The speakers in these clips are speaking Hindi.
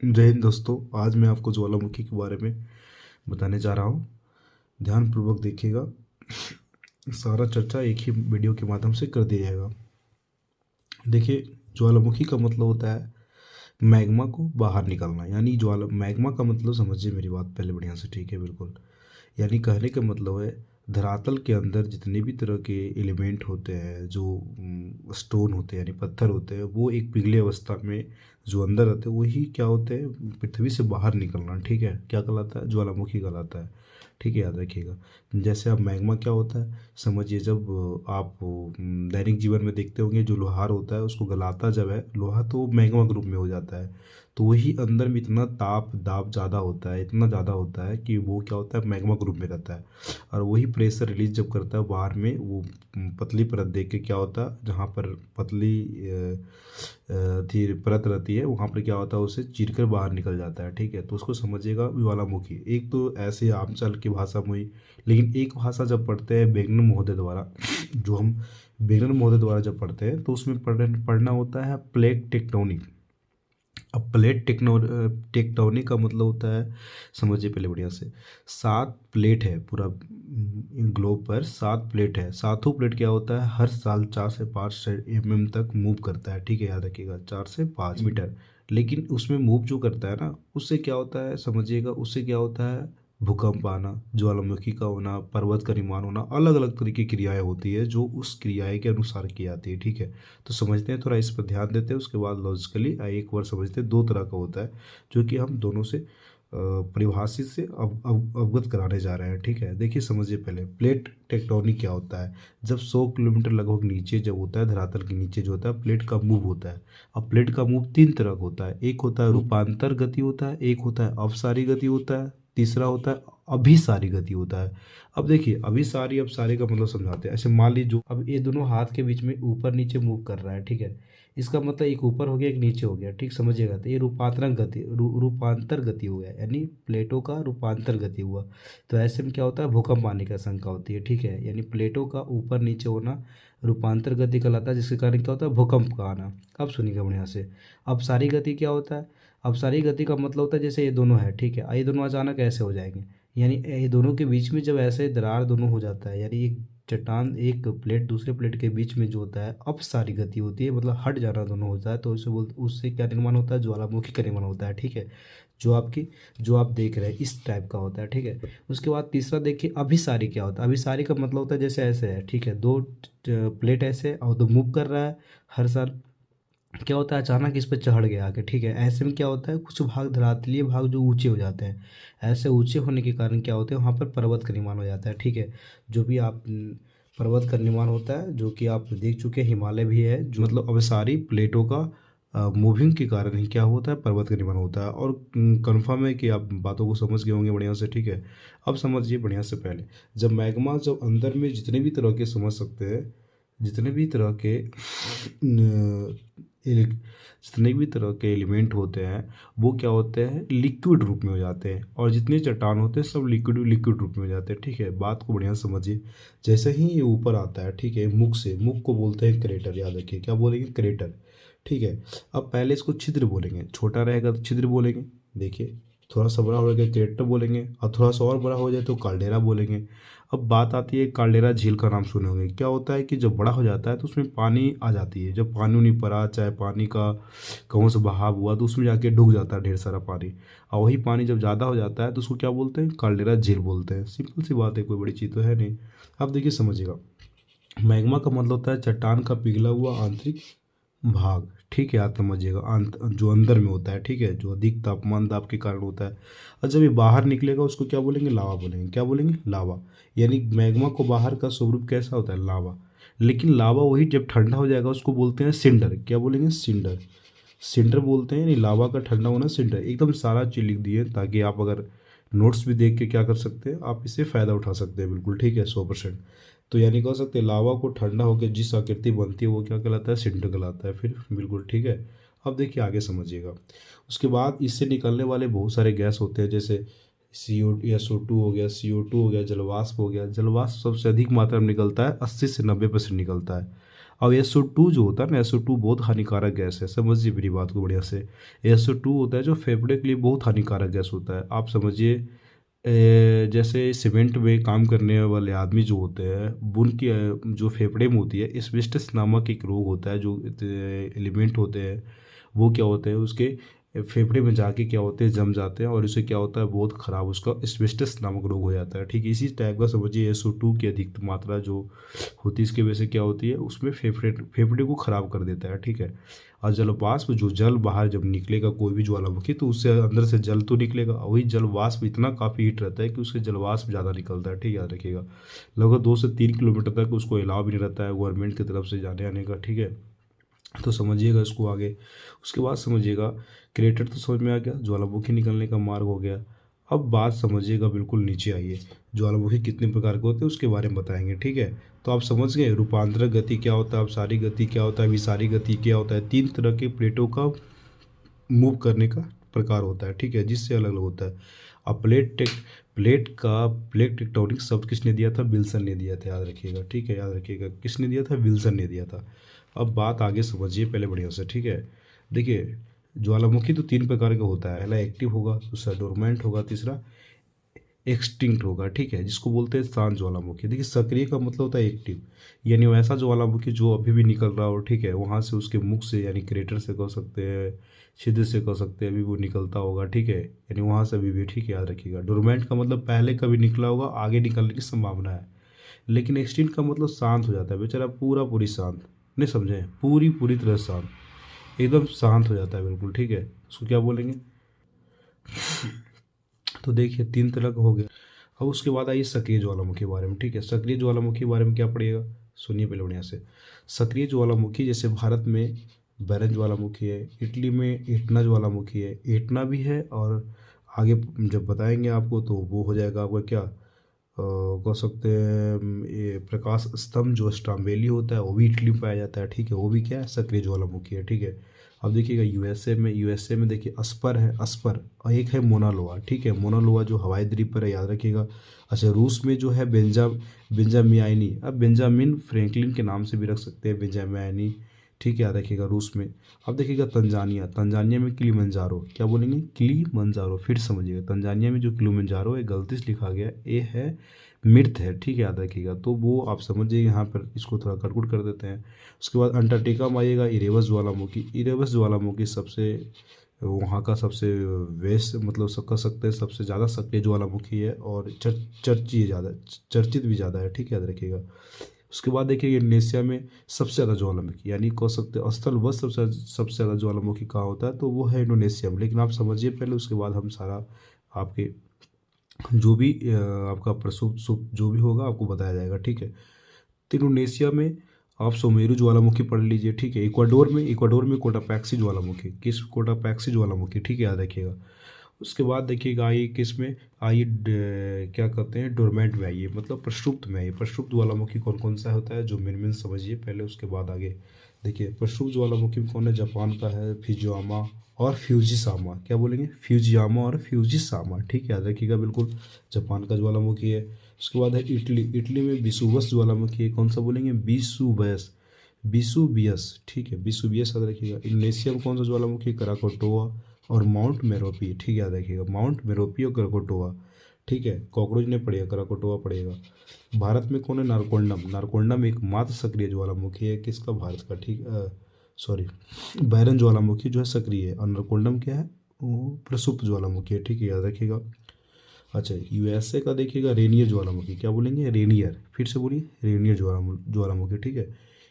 जय हिंद दोस्तों। आज मैं आपको ज्वालामुखी के बारे में बताने जा रहा हूँ। ध्यानपूर्वक देखिएगा। सारा चर्चा एक ही वीडियो के माध्यम से कर दिया जाएगा। देखिए, ज्वालामुखी का मतलब होता है मैग्मा को बाहर निकालना। यानी ज्वाला मैग्मा का मतलब समझिए मेरी बात पहले बढ़िया से, ठीक है? बिल्कुल। यानी कहने का मतलब है धरातल के अंदर जितने भी तरह के एलिमेंट होते हैं, जो स्टोन होते हैं यानी पत्थर होते हैं, वो एक पिघले अवस्था में जो अंदर रहते हैं वही क्या होते हैं, पृथ्वी से बाहर निकलना। ठीक है, क्या कहलाता है? ज्वालामुखी कहलाता है। ठीक है, याद रखिएगा। जैसे अब मैग्मा क्या होता है, समझिए जब आप दैनिक जीवन में देखते होंगे, जो लोहार होता है उसको गलाता जब है लोहा, तो मैग्मा के रूप में हो जाता है। तो वही अंदर में इतना ताप दाब ज़्यादा होता है, इतना ज़्यादा होता है कि वो क्या होता है, मैग्मा के रूप में रहता है। और वही प्रेशर रिलीज जब करता है बाहर में, वो पतली परत देख के क्या होता है, जहाँ पर पतली थी परत रहती है, वहाँ पर क्या होता है, उसे चीर कर बाहर निकल जाता है। ठीक है, तो उसको समझिएगा ज्वालामुखी। एक तो ऐसे आम चल की भाषा में हुई, लेकिन एक भाषा जब पढ़ते हैं बेगन महोदय द्वारा, जो हम बेगन महोदय द्वारा जब पढ़ते हैं तो उसमें पढ़ना होता है प्लेट टेक्टोनिक। अब प्लेट टेक्टोनिक का मतलब होता है, समझिए पहले बढ़िया से, 7 प्लेट है पूरा ग्लोब पर। 7 प्लेट है। सातों प्लेट क्या होता है, हर साल 4 से 5 mm तक मूव करता है। ठीक है, याद रखिएगा, 4 से 5 मीटर। लेकिन उसमें मूव जो करता है ना, उससे क्या होता है समझिएगा, उससे क्या होता है, भूकंप आना, ज्वालामुखी का होना, पर्वत का निर्माण होना, अलग अलग तरह की क्रियाएं होती है जो उस क्रियाएं के अनुसार की जाती है। ठीक है, तो समझते हैं, थोड़ा इस पर ध्यान देते हैं, उसके बाद लॉजिकली एक बार समझते हैं। 2 तरह का होता है जो कि हम दोनों से परिभाषित से अवगत कराने जा रहे हैं। ठीक है, देखिए समझिए पहले प्लेट टेक्टोनिक क्या होता है। जब 100 किलोमीटर लगभग नीचे जब होता है, धरातल के नीचे जो होता है, प्लेट का मूव होता है। अब प्लेट का मूव 3 तरह का होता है। एक होता है रूपांतर गति होता है, एक होता है अपसारी गति होता है, तीसरा होता है अभिसारी गति होता है। अब देखिए, अभिसारी अपसारी का मतलब समझाते हैं। ऐसे मान लीजिए, जो अब ये दोनों हाथ के बीच में ऊपर नीचे मूव कर रहा है, ठीक है, इसका मतलब एक ऊपर हो गया एक नीचे हो गया। ठीक समझिएगा, तो ये रूपांतरण गति रूपांतर गति हो गया, यानी प्लेटों का रूपांतर गति हुआ। तो ऐसे में क्या होता है, भूकंप आने की आशंका होती है। ठीक है, यानी प्लेटों का ऊपर नीचे होना रूपांतर गति कहलाता है, जिसके कारण क्या होता है, भूकंप का आना। अब सुनिएगा बढ़िया से, अपसारी गति क्या होता है। अपसारी गति का मतलब होता है जैसे ये दोनों है, ठीक है, ये दोनों अचानक ऐसे हो जाएंगे, यानी ये दोनों के बीच में जब ऐसे दरार दोनों हो जाता है, यानी एक चट्टान, एक प्लेट दूसरे प्लेट के बीच में जो होता है अपसारी गति होती है, मतलब हट जाना दोनों होता है, तो उसे बोल उससे क्या निर्माण होता है, ज्वालामुखी का निर्माण होता है। ठीक है, जो आप देख रहे हैं इस टाइप का होता है। ठीक है, उसके बाद तीसरा देखिए अभिसारी क्या होता है। अभिसारी का मतलब होता है जैसे ऐसे है, ठीक है, दो प्लेट ऐसे और दो मूव कर रहा है, हर साल क्या होता है, अचानक इस पर चढ़ गया आके। ठीक है, ऐसे में क्या होता है, कुछ भाग धरातलीय भाग जो ऊंचे हो जाते हैं, ऐसे ऊंचे होने के कारण क्या होते हैं, वहाँ पर पर्वत का निर्माण हो जाता है। ठीक है, जो भी आप पर्वत का निर्माण होता है, जो कि आप देख चुके हैं, हिमालय भी है, जो मतलब अब सारी प्लेटों का मूविंग के कारण ही क्या होता है, पर्वत का निर्माण होता है। और कंफर्म है कि आप बातों को समझ गए होंगे बढ़िया से। ठीक है, अब समझिए बढ़िया से पहले, जब मैग्मा जब अंदर में जितने भी तरह के समझ सकते हैं, जितने भी तरह के जितने भी तरह के एलिमेंट होते हैं वो क्या होते हैं, लिक्विड रूप में हो जाते हैं। और जितने चट्टान होते हैं सब लिक्विड लिक्विड रूप में हो जाते हैं। ठीक है, बात को बढ़िया समझिए। जैसे ही ये ऊपर आता है, ठीक है, मुख से, मुख को बोलते हैं क्रेटर, याद रखिए क्या बोलेंगे, क्रेटर। ठीक है, अब पहले इसको छिद्र बोलेंगे, छोटा रहेगा तो छिद्र बोलेंगे, देखिए, थोड़ा सा बड़ा हो जाएगा क्रेटर बोलेंगे, और थोड़ा सा और बड़ा हो जाए तो काल्डेरा बोलेंगे। अब बात आती है काल्डेरा झील का, नाम सुने होंगे। क्या होता है कि जब बड़ा हो जाता है तो उसमें पानी आ जाती है, जब पानी नहीं पड़ा, चाहे पानी का कहूँ से बहाव हुआ, तो उसमें जाके डूब जाता है ढेर सारा पानी। और वही पानी जब ज़्यादा हो जाता है तो उसको क्या बोलते हैं, काल्डेरा झील बोलते हैं। सिंपल सी बात है, कोई बड़ी चीज़ तो है नहीं। अब देखिए समझिएगा, मैग्मा का मतलब होता है चट्टान का पिघला हुआ आंतरिक भाग। ठीक है, आप समझिएगा, जो अंदर में होता है, ठीक है, जो अधिक तापमान दाब के कारण होता है। और जब ये बाहर निकलेगा उसको क्या बोलेंगे, लावा बोलेंगे। क्या बोलेंगे, लावा। यानी मैग्मा को बाहर का स्वरूप कैसा होता है, लावा। लेकिन लावा वही जब ठंडा हो जाएगा उसको बोलते हैं सिंडर। क्या बोलेंगे, सिंडर। सिंडर बोलते हैं, यानी लावा का ठंडा होना सिंडर। एकदम सारा चीज लिख दिए ताकि आप अगर नोट्स भी देख के क्या कर सकते हैं, आप इससे फ़ायदा उठा सकते हैं। बिल्कुल ठीक है, 100%। तो यानी कह सकते हैं लावा को ठंडा होकर जिस आकृति बनती है वो क्या कहलाता है, सिंडर कहलाता है फिर। बिल्कुल ठीक है, अब देखिए आगे समझिएगा। उसके बाद इससे निकलने वाले बहुत सारे गैस होते हैं, जैसे SO2 हो गया, CO2 हो गया, जलवाष्प हो गया। जलवाष्प सबसे अधिक मात्रा में निकलता है, 80 से 90% निकलता है। अब SO2 जो होता है ना, SO2 बहुत हानिकारक गैस है, समझिए मेरी बात को बढ़िया से। SO2 होता है जो फेफड़े के लिए बहुत हानिकारक गैस होता है। आप समझिए जैसे सीमेंट में काम करने वाले आदमी जो होते हैं, उनकी जो फेफड़े में होती है एस्बेस्टस नामक एक रोग होता है, जो एलिमेंट होते हैं वो क्या होते हैं उसके फेफड़े में जाके क्या होते हैं, जम जाते हैं, और उससे क्या होता है बहुत ख़राब उसका एस्बेस्टस नामक रोग हो जाता है। ठीक है, इसी टाइप का समझिए SO2 की अधिक मात्रा जो होती है इसकी वजह से क्या होती है, उसमें फेफड़े को ख़राब कर देता है। ठीक है, और जल वाष्प, जो जल बाहर जब निकलेगा कोई भी ज्वालामुखी, तो उससे अंदर से जल तो निकलेगा, वही जल वाष्प इतना काफ़ी हीट रहता है कि उससे जल वाष्प ज़्यादा निकलता है। ठीक है, याद रखिएगा। लगभग 2 से 3 किलोमीटर तक उसको अलाव भी नहीं रहता है गवर्नमेंट की तरफ से जाने आने का। ठीक है, तो समझिएगा इसको आगे। उसके बाद समझिएगा, क्रेटर तो समझ में आ गया, ज्वालामुखी निकलने का मार्ग हो गया। अब बात समझिएगा, बिल्कुल नीचे आइए, ज्वालामुखी कितने प्रकार के होते हैं उसके बारे में बताएंगे। ठीक है, तो आप समझ गए रूपांतरक गति क्या होता है, अपसारी गति क्या होता है, विसारी गति क्या होता है। 3 तरह के प्लेटों का मूव करने का प्रकार होता है। ठीक है, जिससे अलग अलग होता है। अब प्लेट टेक्टोनिक शब्द किसने दिया था, विल्सन ने दिया था, याद रखिएगा। ठीक है, याद रखिएगा किसने दिया था, विल्सन ने दिया था। अब बात आगे समझिए पहले बढ़िया से। ठीक है, देखिए ज्वालामुखी तो 3 प्रकार का होता है, पहला एक्टिव होगा, दूसरा डोरमेंट होगा, तीसरा एक्सटिंक्ट होगा। ठीक है, जिसको बोलते हैं शांत ज्वालामुखी। देखिए सक्रिय का मतलब होता है एक्टिव, यानी वैसा ज्वालामुखी जो अभी भी निकल रहा हो। ठीक है, वहाँ से उसके मुख से यानी क्रेटर से कह सकते हैं, छिद्र से कह सकते हैं, अभी वो निकलता होगा। ठीक है, यानी वहाँ से अभी भी। ठीक है, याद रखिएगा। डोरमेंट का मतलब पहले कभी निकला होगा, आगे निकलने की संभावना है। लेकिन एक्सटिंक्ट का मतलब शांत हो जाता है बेचारा, पूरा पूरी शांत, नहीं समझे, पूरी पूरी तरह शांत, एकदम शांत हो जाता है बिल्कुल। ठीक है, उसको क्या बोलेंगे। तो देखिए 3 तरह का हो गया। अब उसके बाद आइए सक्रिय ज्वालामुखी के बारे में। ठीक है, सक्रिय ज्वालामुखी के बारे में क्या पड़ेगा, सुनिए पहले बढ़िया से। सक्रिय ज्वालामुखी जैसे भारत में बैरन ज्वालामुखी है, इटली में एटना ज्वालामुखी है, एटना भी है, और आगे जब बताएंगे आपको तो वो हो जाएगा आपका क्या कह सकते हैं, ये प्रकाश स्तंभ जो स्ट्राम्बेली होता है वो भी इटली में पाया जाता है। ठीक है, वो भी क्या है, सक्रिय ज्वालामुखी है। ठीक है, अब देखिएगा यूएसए में देखिए अस्पर है, अस्पर, और एक है मोनालोआ। ठीक है, मोनालोआ जो हवाई द्वीप पर है, याद रखिएगा। अच्छा, रूस में जो है बेंजामियानी, अब बेंजामिन फ्रैंकलिन के नाम से भी रख सकते हैं, बेंजामियानी। ठीक है, याद रखिएगा रूस में। अब देखिएगा तंजानिया में किलिमंजारो, क्या बोलेंगे, किलिमंजारो, फिर समझिएगा तंजानिया में जो किलिमंजारो है गलती से लिखा गया, ये है मृत है। ठीक है, याद रखिएगा, तो वो आप समझिए यहाँ पर इसको थोड़ा कटकुट कर देते हैं। उसके बाद अंटार्कटिका में आइएगा, इरेबस ज्वालामुखी। इरेबस ज्वालामुखी सबसे वहाँ का सबसे वेस्ट मतलब सब कह सकते हैं सबसे ज़्यादा सक्रिय ज्वालामुखी है, और चर्चित भी ज़्यादा है। ठीक है, याद रखिएगा। उसके बाद देखिए इंडोनेशिया में सबसे ज़्यादा ज्वालामुखी, यानी कह सकते हैं स्थल बस सबसे ज़्यादा ज्वालामुखी कहाँ होता है, तो वो है इंडोनेशिया में। लेकिन आप समझिए पहले, उसके बाद हम सारा आपके जो भी आपका प्रसुप सुप जो भी होगा आपको बताया जाएगा। ठीक है, तो इंडोनेशिया में आप सुमेरु ज्वालामुखी पढ़ लीजिए। ठीक है, इक्वाडोर में कोटापैक्सी ज्वालामुखी, किस कोटापैक्सी ज्वालामुखी। ठीक है, याद रखिएगा। उसके बाद देखिएगा आइए किस में आइए, क्या कहते हैं, डोरमेंट में आइए, मतलब प्रक्षुब्ध में आइए। प्रक्षुब्ध ज्वालामुखी कौन कौन सा होता है, जो मेन समझिए पहले, उसके बाद आगे देखिए। प्रक्षुब्ध ज्वालामुखी में कौन है, जापान का है फिजियामा और फ्यूजिसामा, क्या बोलेंगे, फ्यूजियामा और फ्यूजिसामा। ठीक है, याद रखिएगा बिल्कुल, जापान का ज्वालामुखी है। उसके बाद है इटली में विसुवस ज्वालामुखी है, कौन सा बोलेंगे, विसुवियस। ठीक है, विसुवियस याद रखिएगा। इंडोनेशिया में कौन सा ज्वालामुखी, कराकोटोआ और माउंट मेरोपी। ठीक है, याद रखिएगा, माउंट मेरोपी और कराकोटोआ। ठीक है, कॉकरोच ने पड़ेगा, कराकोटोआ पड़ेगा। भारत में कौन है, नारकोंडम एकमात्र सक्रिय ज्वालामुखी है, किसका, भारत का। ठीक, सॉरी, बैरन ज्वालामुखी जो है सक्रिय है, और नारकोंडम क्या है, वो प्रसुप्त ज्वालामुखी है। ठीक है, याद रखिएगा। अच्छा, यूएसए का देखिएगा रेनियर ज्वालामुखी, क्या बोलेंगे, रेनियर, फिर से बोलिए, रेनियर ज्वालामुखी। ठीक है,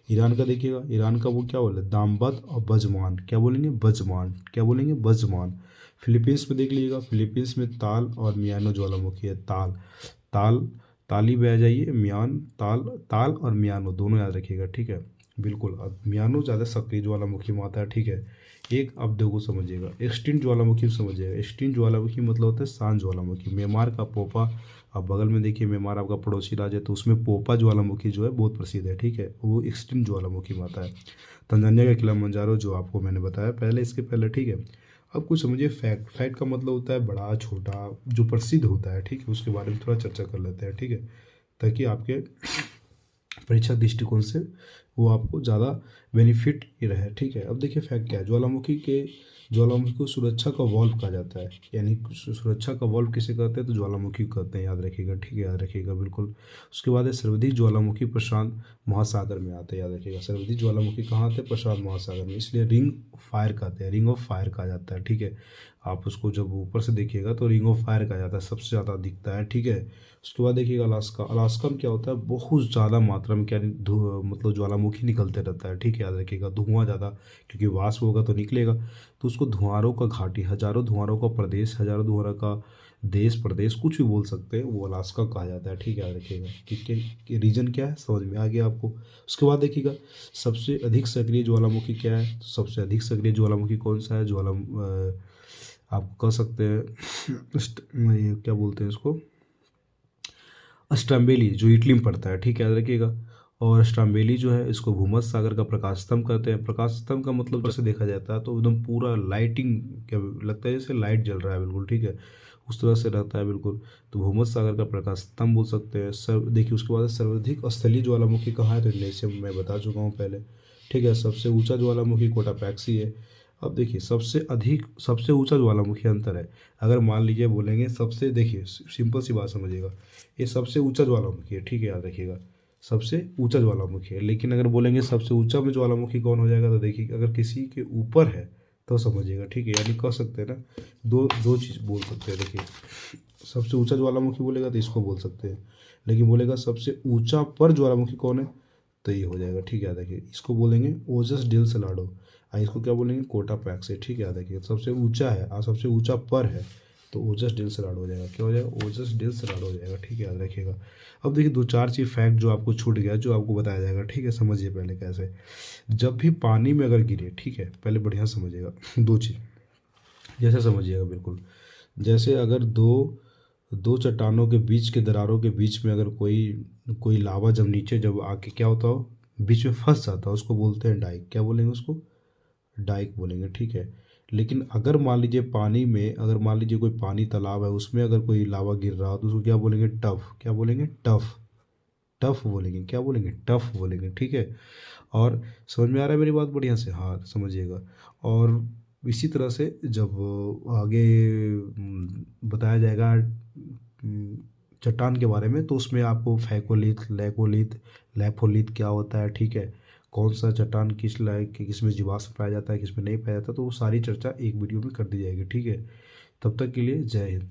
ईरान का देखिएगा, ईरान का वो क्या बोले, दामबद और बजमान, क्या बोलेंगे, बजमान, क्या बोलेंगे, बजमान। फिलीपींस में देख लीजिएगा, फिलीपींस में ताल और मियानो ज्वालामुखी है, ताल, ताल, ताली बह जाइए, म्यान, ताल, ताल और मियानो दोनों याद रखिएगा। ठीक है, बिल्कुल। अब मियानो ज़्यादा सक्रिय ज्वालामुखी में आता है। ठीक है, एक अब देखो समझिएगा, एक्सटिंक्ट ज्वालामुखी में समझिएगा। एक्सटिंक्ट ज्वालामुखी मतलब होता है शांत ज्वालामुखी। म्यांमार का पोपा, अब बगल में देखिए म्यांमार आपका पड़ोसी राज्य है, तो उसमें पोपा ज्वालामुखी जो है बहुत प्रसिद्ध है। ठीक है, वो एक्सटिंक्ट ज्वालामुखी में आता है। तंजानिया का किलिमंजारो जो आपको मैंने बताया पहले, इसके पहले। ठीक है, अब कुछ समझिए फैक्ट का मतलब होता है बड़ा छोटा जो प्रसिद्ध होता है। ठीक है, उसके बारे में थोड़ा चर्चा कर लेते हैं। ठीक है, ताकि आपके परीक्षा दृष्टिकोण से वो आपको ज़्यादा बेनिफिट ही रहे। ठीक है, अब देखिए फैक्ट क्या है, ज्वालामुखी को सुरक्षा का वॉल्व कहा जाता है। यानी सुरक्षा का वॉल्व किसे कहते हैं, तो ज्वालामुखी को कहते हैं, याद रखिएगा। ठीक है, याद रखिएगा बिल्कुल। उसके बाद है सर्वाधिक ज्वालामुखी प्रशांत महासागर में आते हैं, याद रखिएगा। सर्वाधिक ज्वालामुखी कहाँ आते हैं, प्रशांत महासागर में, इसलिए रिंग फायर कहते हैं, रिंग ऑफ फायर कहा जाता है। ठीक है, आप उसको जब ऊपर से देखिएगा तो रिंग ऑफ फायर कहा जाता है, सबसे ज़्यादा दिखता है। ठीक है, उसके बाद देखिएगा अलास्का। अलास्का में क्या होता है, बहुत ज़्यादा मात्रा में क्या मतलब ज्वालामुखी निकलते रहता है। ठीक है, याद रखिएगा, धुआं ज़्यादा, क्योंकि वाष्प होगा तो निकलेगा, तो उसको धुआरों का घाटी, हजारों धुआरों का प्रदेश, हजारों धुआरों का देश प्रदेश कुछ भी बोल सकते हैं, वो अलास्का कहा जाता है। ठीक है, याद रखिएगा कि रीजन क्या है, समझ में आ गया आपको। उसके बाद देखिएगा सबसे अधिक सक्रिय ज्वालामुखी क्या है, तो सबसे अधिक सक्रिय ज्वालामुखी कौन सा है, आप कह सकते हैं ये क्या बोलते हैं इसको, स्ट्रम्बेली, जो इटली में पड़ता है। ठीक है, याद रखिएगा। और स्ट्रम्बेली जो है, इसको भूमध्य सागर का प्रकाश स्तंभ कहते हैं। प्रकाश स्तंभ का मतलब जैसे देखा जाता है तो एकदम पूरा लाइटिंग, क्या लगता है जैसे लाइट जल रहा है, बिल्कुल। ठीक है, उस तरह से रहता है बिल्कुल, तो भूमध्य सागर का प्रकाश स्तंभ बोल सकते हैं। देखिए उसके बाद सर्वाधिक स्थलीय ज्वालामुखी कहाँ है, तो इंडोनेशिया में, मैं बता चुका हूँ पहले। ठीक है, सबसे ऊंचा ज्वालामुखी कोटापैक्सी है। अब देखिए सबसे ऊंचा ज्वालामुखी अंतर है, अगर मान लीजिए बोलेंगे सबसे, देखिए सिंपल सी बात समझिएगा, ये सबसे ऊंचा ज्वालामुखी है। ठीक है, याद रखिएगा, सबसे ऊंचा ज्वालामुखी है। लेकिन अगर बोलेंगे सबसे ऊंचा में ज्वालामुखी कौन हो जाएगा, तो देखिए अगर किसी के ऊपर है तो समझिएगा। ठीक है, यानी कह सकते हैं ना, दो दो चीज़ बोल सकते हैं। देखिए सबसे ऊंचा ज्वालामुखी बोलेगा तो इसको बोल सकते हैं, लेकिन बोलेगा सबसे ऊंचा पर ज्वालामुखी कौन है, तो ये हो जाएगा। ठीक है, याद रखिए, इसको बोलेंगे ओजस डिल सलाडो, इसको क्या बोलेंगे, कोटापैक्स से। ठीक है, याद रखिए, सबसे ऊंचा है और सबसे ऊंचा पर है, तो ओजस डिल सलाडो हो जाएगा। क्या हो जाएगा, ओजस डिल सलाडो हो जाएगा। ठीक है, याद रखिएगा। अब देखिए दो चार चीज़ फैक्ट जो आपको छूट गया, जो आपको बताया जाएगा। ठीक है, समझिए पहले कैसे, जब भी पानी में अगर गिरे, ठीक है, पहले बढ़िया समझिएगा दो चीज़, जैसे समझिएगा बिल्कुल, जैसे अगर दो दो चट्टानों के बीच के दरारों के बीच में अगर कोई कोई लावा जब नीचे जब आके क्या होता हो, बीच में फंस जाता है, उसको बोलते हैं डाइक। क्या बोलेंगे उसको, डाइक बोलेंगे। ठीक है, लेकिन अगर मान लीजिए पानी में, अगर मान लीजिए कोई पानी तालाब है, उसमें अगर कोई लावा गिर रहा हो, तो उसको क्या बोलेंगे, टफ। क्या बोलेंगे, टफ। टफ बोलेंगे, क्या बोलेंगे, टफ बोलेंगे। ठीक है, और समझ में आ रहा है मेरी बात बढ़िया से, हाँ समझिएगा। और इसी तरह से जब आगे बताया जाएगा चट्टान के बारे में, तो उसमें आपको फैकोलिथ, लेकोलिथ, लैफोलिथ क्या होता है, ठीक है, कौन सा चट्टान किस लायक, किस में जीवाश्म पाया जाता है, किस में नहीं पाया जाता, तो वो सारी चर्चा एक वीडियो में कर दी जाएगी। ठीक है, तब तक के लिए जय हिंद।